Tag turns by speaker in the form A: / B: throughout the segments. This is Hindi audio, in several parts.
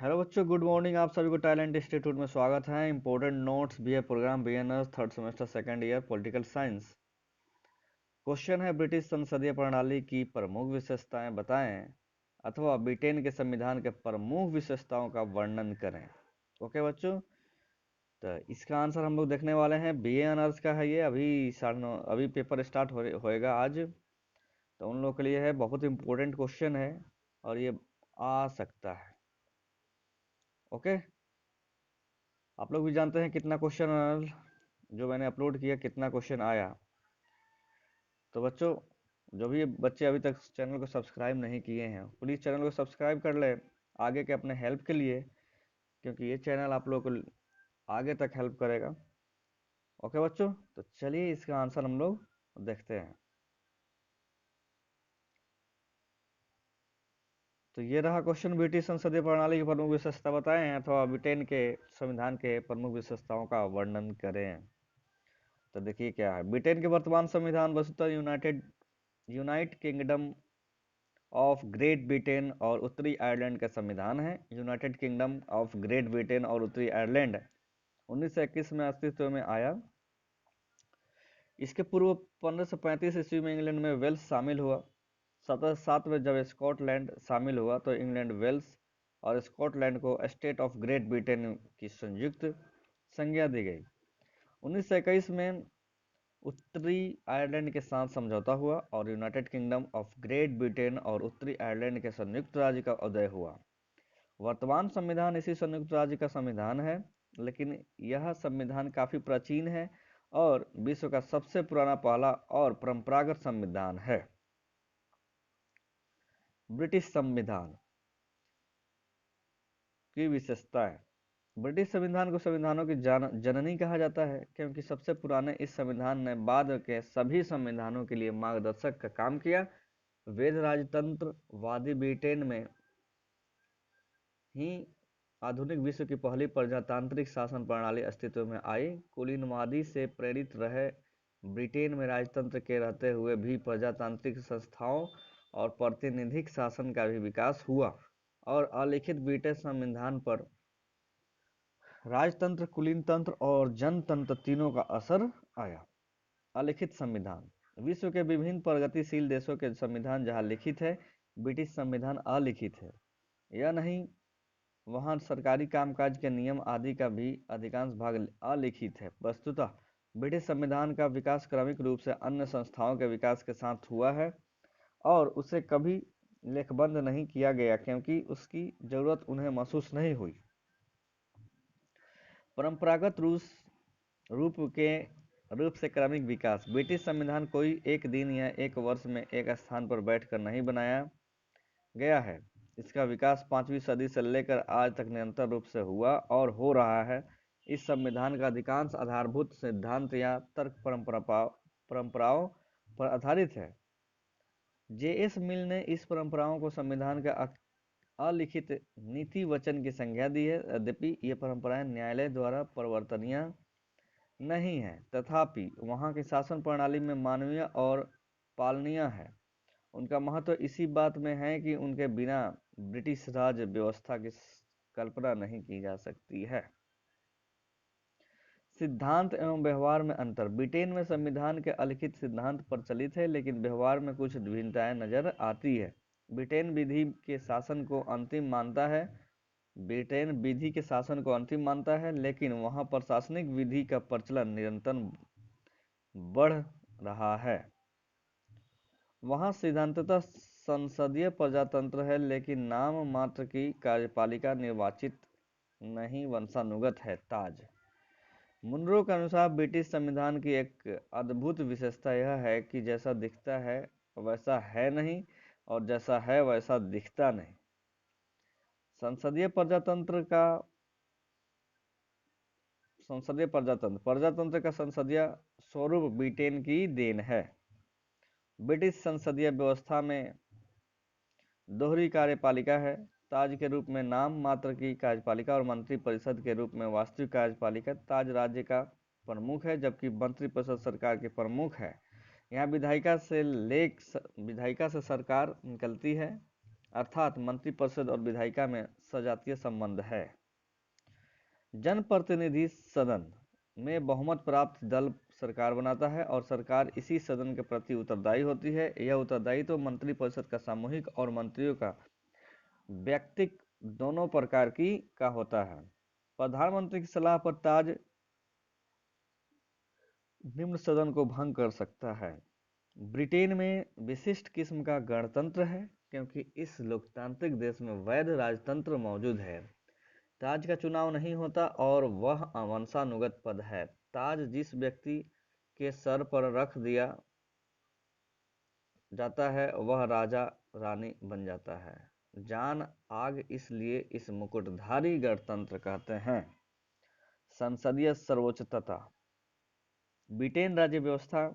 A: हेलो बच्चों, गुड मॉर्निंग। आप सभी को टैलेंट इंस्टीट्यूट में स्वागत है। Important notes BA program BNS third semester second year political science. Question है, ब्रिटिश संसदीय प्रणाली की प्रमुख विशेषताएं बताएं अथवा ब्रिटेन के संविधान के प्रमुख विशेषताओं का वर्णन करें। ओके बच्चों, तो इसका आंसर हम लोग देखने वाले हैं। बीए ऑनर्स का है ये। अभी 9:30 अभी पेपर स्टार्ट होएगा आज, तो उन लोगों के लिए है बहुत इंपॉर्टेंट क्वेश्चन है और ये आ सकता है। ओके, आप लोग भी जानते हैं कितना क्वेश्चन जो मैंने अपलोड किया, कितना क्वेश्चन आया। तो बच्चों, जो भी बच्चे अभी तक चैनल को सब्सक्राइब नहीं किए हैं, प्लीज़ चैनल को सब्सक्राइब कर ले आगे के अपने हेल्प के लिए, क्योंकि ये चैनल आप लोगों को आगे तक हेल्प करेगा। ओके बच्चों, तो चलिए इसका आंसर हम लोग देखते हैं। तो ये रहा क्वेश्चन, ब्रिटिश संसदीय प्रणाली की प्रमुख विशेषता बताएं अथवा ब्रिटेन के संविधान के प्रमुख विशेषताओं का वर्णन करें। तो देखिए क्या है, ब्रिटेन के वर्तमान संविधान वस्तुतः unite kingdom of great Britain और उत्तरी आयरलैंड का संविधान है। United kingdom of great Britain और उत्तरी आयरलैंड 1921 में अस्तित्व में आया। इसके पूर्व 1535 ईस्वी में इंग्लैंड में वेल्स शामिल हुआ। 1707 में जब स्कॉटलैंड शामिल हुआ तो इंग्लैंड, वेल्स और स्कॉटलैंड को स्टेट ऑफ ग्रेट ब्रिटेन की संयुक्त संज्ञा दी गई। 1921 में उत्तरी आयरलैंड के साथ समझौता हुआ और United kingdom of great Britain और उत्तरी आयरलैंड के संयुक्त राज्य का उदय हुआ। वर्तमान संविधान इसी संयुक्त राज्य का संविधान है, लेकिन यह संविधान काफी प्राचीन है और विश्व का सबसे पुराना, पहला और परंपरागत संविधान है। ब्रिटिश संविधान की विशेषताएं। ब्रिटिश संविधान को संविधानों की जननी कहा जाता है, क्योंकि सबसे पुराने इस संविधान ने बाद के सभी संविधानों के लिए मार्गदर्शक का काम किया। वैध राजतंत्रवादी ब्रिटेन में ही आधुनिक विश्व की पहली प्रजातांत्रिक शासन प्रणाली अस्तित्व में आई। कुलीनवादी से प्रेरित रहे ब्रिटेन में राजतंत्र के रहते हुए भी प्रजातांत्रिक संस्थाओं और प्रातिनिधिक शासन का भी विकास हुआ और अलिखित ब्रिटिश संविधान पर राजतंत्र, कुलीनतंत्र और जनतंत्र तीनों का असर आया। अलिखित संविधान। विश्व के विभिन्न प्रगतिशील देशों के संविधान जहां लिखित है, ब्रिटिश संविधान अलिखित है। यह नहीं, वहाँ सरकारी कामकाज के नियम आदि का भी अधिकांश भाग अलिखित है। वस्तुतः ब्रिटिश संविधान का विकास क्रमिक रूप से अन्य संस्थाओं के विकास के साथ हुआ है और उसे कभी लेखबंद नहीं किया गया, क्योंकि उसकी जरूरत उन्हें महसूस नहीं हुई। परंपरागत रूप से क्रमिक विकास। ब्रिटिश संविधान कोई एक दिन या एक वर्ष में एक स्थान पर बैठकर नहीं बनाया गया है। इसका विकास 5वीं सदी से लेकर आज तक निरंतर रूप से हुआ और हो रहा है। इस संविधान का अधिकांश आधारभूत सिद्धांत या तर्क परंपराओं पर आधारित है। जे.एस. मिल ने इस परंपराओं को संविधान का अलिखित नीति वचन की संज्ञा दी है। यद्यपि ये परंपराएं न्यायालय द्वारा परिवर्तनीय नहीं है, तथापि वहाँ की शासन प्रणाली में मानवीय और पालनीय है। उनका महत्व इसी बात में है कि उनके बिना ब्रिटिश राज व्यवस्था की कल्पना नहीं की जा सकती है। सिद्धांत एवं व्यवहार में अंतर। ब्रिटेन में संविधान के अलिखित सिद्धांत प्रचलित है, लेकिन व्यवहार में कुछ भिन्नताएं नजर आती है। ब्रिटेन विधि के शासन को अंतिम मानता है लेकिन वहां प्रशासनिक विधि का प्रचलन निरंतर बढ़ रहा है। वहाँ सिद्धांततः संसदीय प्रजातंत्र है, लेकिन नाम मात्र की कार्यपालिका निर्वाचित नहीं, वंशानुगत है। ताज। मुनरो के अनुसार ब्रिटिश संविधान की एक अद्भुत विशेषता यह है कि जैसा दिखता है वैसा है नहीं और जैसा है वैसा दिखता नहीं। संसदीय प्रजातंत्र का संसदीय स्वरूप ब्रिटेन की देन है। ब्रिटिश संसदीय व्यवस्था में दोहरी कार्यपालिका है। ताज के रूप में नाम मात्र की कार्यपालिका और मंत्री परिषद के रूप में वास्तविक कार्यपालिका। ताज राज्य का प्रमुख है, जबकि मंत्री परिषद सरकार के प्रमुख है। यहाँ विधायिका से सरकार निकलती है। अर्थात मंत्रिपरिषद और विधायिका में सजातीय संबंध है। जनप्रतिनिधि सदन में बहुमत प्राप्त दल सरकार बनाता है और सरकार इसी सदन के प्रति उत्तरदायी होती है। यह उत्तरदायित्व मंत्रिपरिषद का सामूहिक और मंत्रियों का व्यक्तिगत दोनों प्रकार का होता है। प्रधानमंत्री की सलाह पर ताज निम्न सदन को भंग कर सकता है। ब्रिटेन में विशिष्ट किस्म का गणतंत्र है क्योंकि इस लोकतांत्रिक देश में वैध राजतंत्र मौजूद है। ताज का चुनाव नहीं होता और वह वंशानुगत पद है। ताज जिस व्यक्ति के सर पर रख दिया जाता है वह राजा रानी बन जाता है। जान आग इसलिए इस मुकुटधारी गणतंत्र कहते हैं। संसदीय सर्वोच्चता। ब्रिटेन राज्य व्यवस्था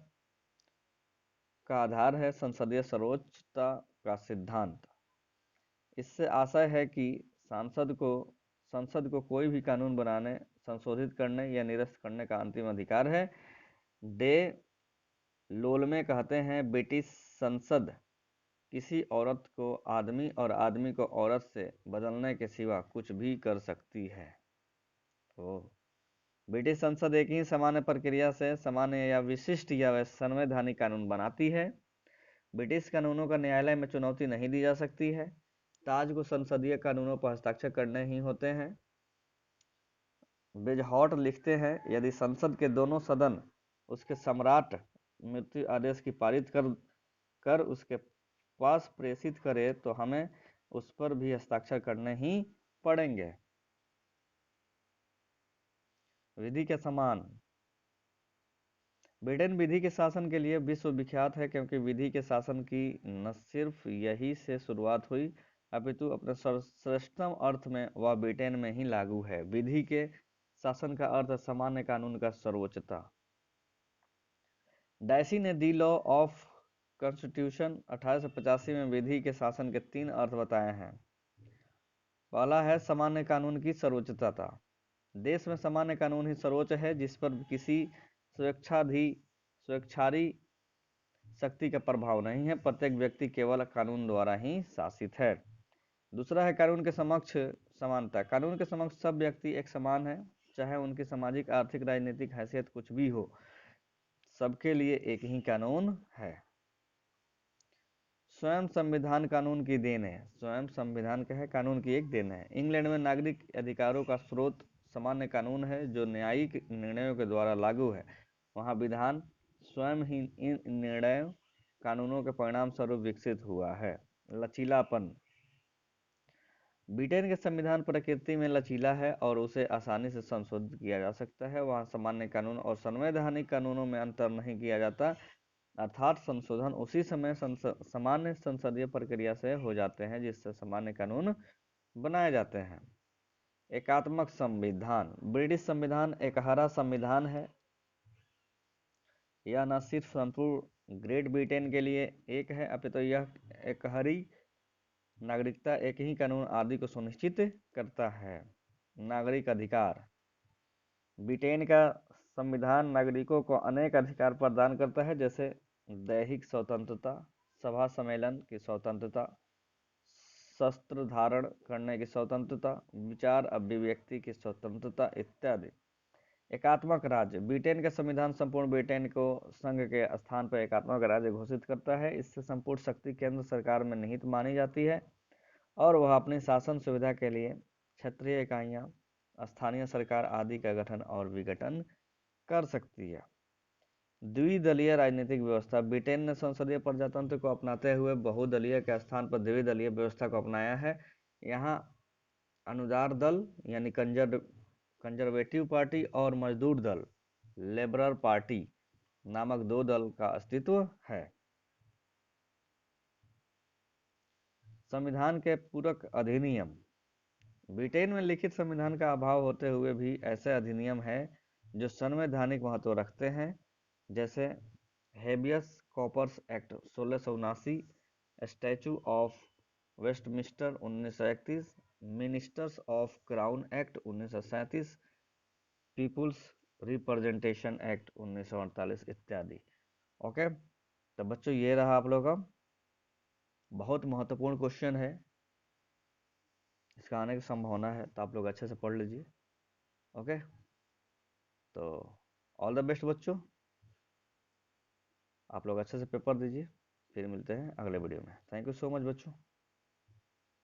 A: का आधार है संसदीय सर्वोच्चता का सिद्धांत। इससे आशय है कि संसद को कोई भी कानून बनाने, संशोधित करने या निरस्त करने का अंतिम अधिकार है। डे लोलमे कहते हैं ब्रिटिश संसद किसी औरत को आदमी और आदमी को औरत से बदलने के सिवा कुछ भी कर सकती है। तो ब्रिटिश संसद एक ही सामान्य प्रक्रिया से सामान्य या विशिष्ट या संवैधानिक कानून बनाती है। ब्रिटिश कानूनों का न्यायालय में चुनौती नहीं दी जा सकती है। ताज को संसदीय कानूनों पर हस्ताक्षर करने ही होते हैं। बेजहॉट लिखते हैं, यदि संसद के दोनों सदन उसके सम्राट मृत्यु आदेश की पारित कर उसके पास प्रेषित करे तो हमें उस पर भी हस्ताक्षर करने ही पड़ेंगे। विधि के समान। ब्रिटेन विधि के शासन के लिए विश्व विख्यात है क्योंकि विधि के शासन की न सिर्फ यही से शुरुआत हुई अपितु अपने सर्वश्रेष्ठतम अर्थ में वह ब्रिटेन में ही लागू है। विधि के शासन का अर्थ सामान्य कानून का सर्वोच्चता। डायसी ने दी लॉ ऑफ कॉन्स्टिट्यूशन 1885 में विधि के शासन के 3 अर्थ बताए हैं। पहला है सामान्य कानून की सर्वोच्चता। देश में सामान्य कानून ही सर्वोच्च है जिस पर किसी स्वेच्छारी शक्ति का प्रभाव नहीं है। प्रत्येक व्यक्ति केवल कानून द्वारा ही शासित है। दूसरा है कानून के समक्ष समानता। कानून के समक्ष सब व्यक्ति एक समान है, चाहे उनकी सामाजिक, आर्थिक, राजनीतिक हैसियत कुछ भी हो, सबके लिए एक ही कानून है। स्वयं संविधान कानून की देन है। स्वयं संविधान क्या है? कानून की एक देन है। इंग्लैंड में नागरिक अधिकारों का स्रोत सामान्य कानून है जो न्यायिक निर्णयों के द्वारा लागू है। वहाँ विधान स्वयं ही इन निर्णयों कानूनों के परिणाम स्वरूप विकसित हुआ है। लचीलापन। ब्रिटेन के संविधान प्रकृति में लचीला है और उसे आसानी से संशोधित किया जा सकता है। वहाँ सामान्य कानून और संवैधानिक कानूनों में अंतर नहीं किया जाता, अर्थात संशोधन उसी समय सामान्य संसदीय प्रक्रिया से हो जाते हैं जिससे सामान्य कानून बनाए जाते हैं। एकात्मक संविधान। ब्रिटिश संविधान एक हरा संविधान है। यह न सिर्फ संपूर्ण ग्रेट ब्रिटेन के लिए एक है अपितु यह एक हरी नागरिकता, एक ही कानून आदि को सुनिश्चित करता है। नागरिक अधिकार। ब्रिटेन का संविधान नागरिकों को अनेक अधिकार प्रदान करता है जैसे दैहिक स्वतंत्रता, सभा सम्मेलन की स्वतंत्रता, शस्त्र धारण करने की स्वतंत्रता, विचार अभिव्यक्ति की स्वतंत्रता इत्यादि। एकात्मक राज्य। ब्रिटेन का संविधान संपूर्ण ब्रिटेन को संघ के स्थान पर एकात्मक राज्य घोषित करता है। इससे संपूर्ण शक्ति केंद्र सरकार में निहित मानी जाती है और वह अपनी शासन सुविधा के लिए क्षेत्रीय इकाइयां, स्थानीय सरकार आदि का गठन और विघटन कर सकती है। द्विदलीय राजनीतिक व्यवस्था। ब्रिटेन ने संसदीय प्रजातंत्र को अपनाते हुए बहुदलीय के स्थान पर द्विदलीय व्यवस्था को अपनाया है। यहाँ अनुदार दल यानी कंजर्वेटिव पार्टी और मजदूर दल लेबरर पार्टी नामक 2 दल का अस्तित्व है। संविधान के पूरक अधिनियम। ब्रिटेन में लिखित संविधान का अभाव होते हुए भी ऐसे अधिनियम हैं जो संवैधानिक महत्व रखते हैं, जैसे habeas corpus act 1679, statue of Westminster 1931, ministers of crown act 1937, people's representation act 1948 इत्यादि। ओके, तो बच्चों ये रहा आप लोगों का बहुत महत्वपूर्ण क्वेश्चन है। इसका आने की संभावना है, तो आप लोग अच्छे से पढ़ लीजिए। ओके, तो ऑल द बेस्ट बच्चों, आप लोग अच्छे से पेपर दीजिए। फिर मिलते हैं अगले वीडियो में। थैंक यू सो मच बच्चों।